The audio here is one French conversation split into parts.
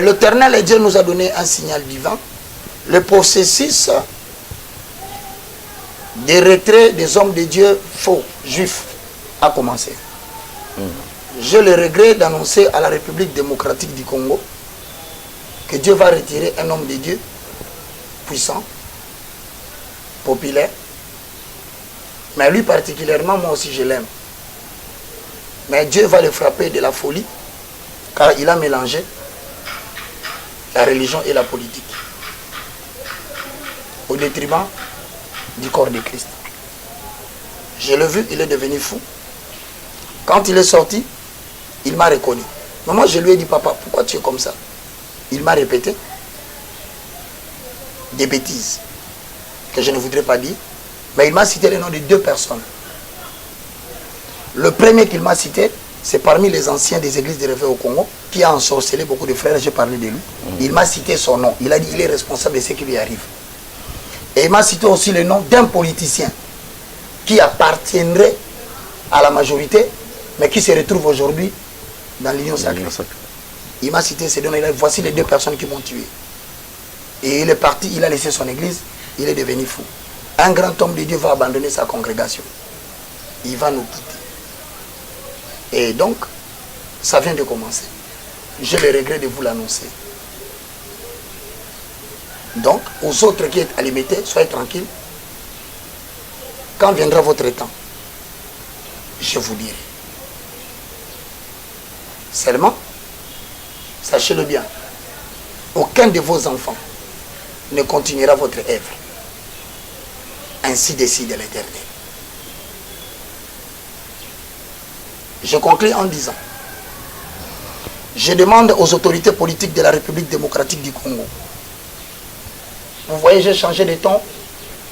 L'Éternel et Dieu nous a donné un signal divin. Le processus des retraits des hommes de Dieu faux, juifs, a commencé. J'ai le regret d'annoncer à la République démocratique du Congo que Dieu va retirer un homme de Dieu puissant, populaire, mais lui particulièrement, moi aussi je l'aime. Mais Dieu va le frapper de la folie, car il a mélangé la religion et la politique, au détriment du corps de Christ. Je l'ai vu, il est devenu fou. Quand il est sorti, il m'a reconnu. Mais moi je lui ai dit, papa, pourquoi tu es comme ça? Il m'a répété des bêtises que je ne voudrais pas dire, mais il m'a cité le nom de 2 personnes. Le premier qu'il m'a cité, c'est parmi les anciens des églises de réveil au Congo, qui a ensorcelé beaucoup de frères, j'ai parlé de lui. Il m'a cité son nom, il a dit qu'il est responsable de ce qui lui arrive. Et il m'a cité aussi le nom d'un politicien qui appartiendrait à la majorité, mais qui se retrouve aujourd'hui dans l'union sacrée. Il m'a cité ces deux noms, voici les 2 personnes qui m'ont tué. Et il est parti, il a laissé son église, il est devenu fou. Un grand homme de Dieu va abandonner sa congrégation. Il va nous quitter. Et donc, ça vient de commencer. J'ai le regret de vous l'annoncer. Donc, aux autres qui êtes alimentés, soyez tranquilles. Quand viendra votre temps, je vous dirai. Seulement, sachez-le bien, aucun de vos enfants ne continuera votre œuvre. Ainsi décide l'Éternel. Je conclue en disant, je demande aux autorités politiques de la République démocratique du Congo. Vous voyez, j'ai changé de ton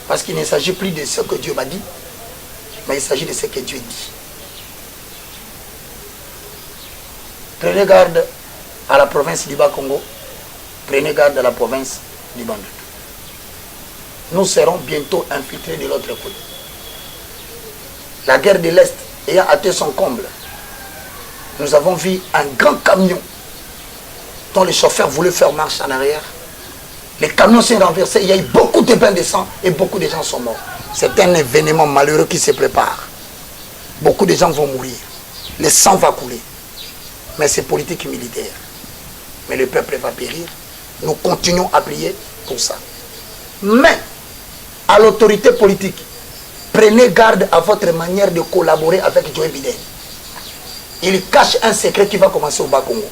parce qu'il ne s'agit plus de ce que Dieu m'a dit, mais il s'agit de ce que Dieu dit. Prenez garde à la province du Bas-Congo, prenez garde à la province du Bandundu. Nous serons bientôt infiltrés de l'autre côté. La guerre de l'Est ayant atteint son comble, nous avons vu un grand camion dont le chauffeur voulait faire marche en arrière. Les camions s'est renversé, il y a eu beaucoup de bains de sang et beaucoup de gens sont morts. C'est un événement malheureux qui se prépare. Beaucoup de gens vont mourir. Le sang va couler. Mais c'est politique et militaire. Mais le peuple va périr. Nous continuons à prier pour ça. Mais, à l'autorité politique, prenez garde à votre manière de collaborer avec Joe Biden. Il cache un secret qui va commencer au Bas-Congo.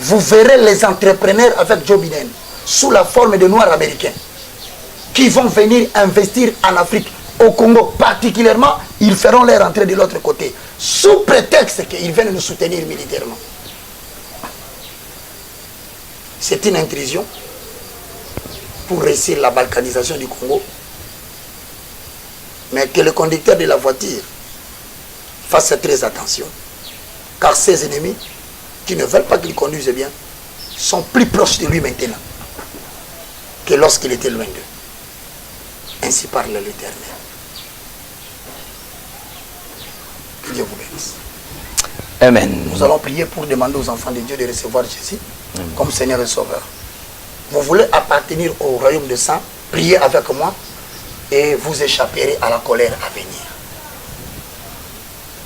Vous verrez les entrepreneurs avec Joe Biden sous la forme de Noirs américains qui vont venir investir en Afrique, au Congo particulièrement. Ils feront leur entrée de l'autre côté sous prétexte qu'ils viennent nous soutenir militairement. C'est une intrusion pour réussir la balkanisation du Congo. Mais que le conducteur de la voiture fasse très attention. Car ses ennemis, qui ne veulent pas qu'il conduise bien, sont plus proches de lui maintenant que lorsqu'il était loin d'eux. Ainsi parle l'Éternel. Que Dieu vous bénisse. Amen. Nous allons prier pour demander aux enfants de Dieu de recevoir Jésus comme Seigneur et Sauveur. Vous voulez appartenir au royaume de sang, priez avec moi et vous échapperez à la colère à venir.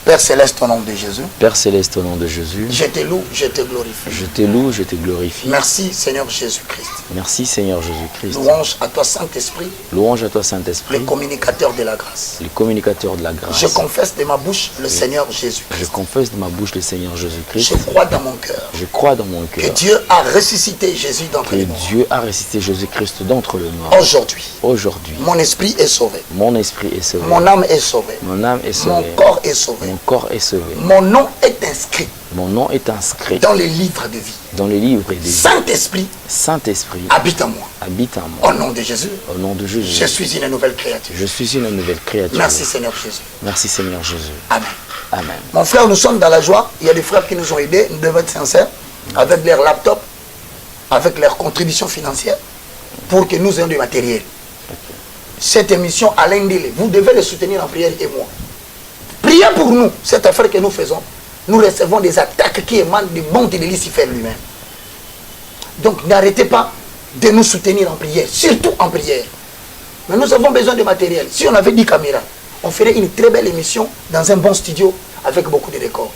Père Céleste, au nom de Jésus. Père Céleste, au nom de Jésus. Je te loue, je te glorifie. Je te loue, je te glorifie. Merci Seigneur Jésus-Christ. Merci Seigneur Jésus-Christ. Louange à toi Saint-Esprit. Louange à toi Saint-Esprit. Le communicateur de la grâce. Le communicateur de la grâce. Je confesse de ma bouche le Seigneur Jésus. Je confesse de ma bouche le Seigneur Jésus-Christ. Je crois dans mon cœur. Je crois dans mon cœur. Que Dieu a ressuscité Jésus d'entre les morts. Que Dieu a ressuscité Jésus-Christ d'entre les morts. Aujourd'hui. Aujourd'hui. Mon esprit est sauvé. Mon esprit est sauvé. Mon âme est sauvée. Mon âme est sauvée. Mon corps est sauvé. Mon corps est sauvé. Mon nom est inscrit. Mon nom est inscrit dans les livres de vie. Dans les livres de vie. Saint-Esprit. Saint-Esprit. Habite en moi. Habite en moi. Au nom de Jésus. Au nom de Jésus. Je suis une nouvelle créature. Je suis une nouvelle créature. Merci Seigneur Jésus. Merci Seigneur Jésus. Amen. Amen. Mon frère, nous sommes dans la joie. Il y a des frères qui nous ont aidés. Nous devons être sincères avec leur laptop, avec leur contribution financière pour que nous ayons du matériel. Cette émission, Alain Dele, vous devez le soutenir en prière et moi. Priez pour nous, cette affaire que nous faisons. Nous recevons des attaques qui émanent du monde de Lucifer lui-même. Donc n'arrêtez pas de nous soutenir en prière, surtout en prière. Mais nous avons besoin de matériel. Si on avait 10 caméras, on ferait une très belle émission dans un bon studio avec beaucoup de décors.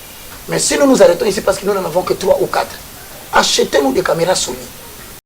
Mais si nous nous arrêtons ici parce que nous n'en avons que 3 ou 4, achetez-nous des caméras solides.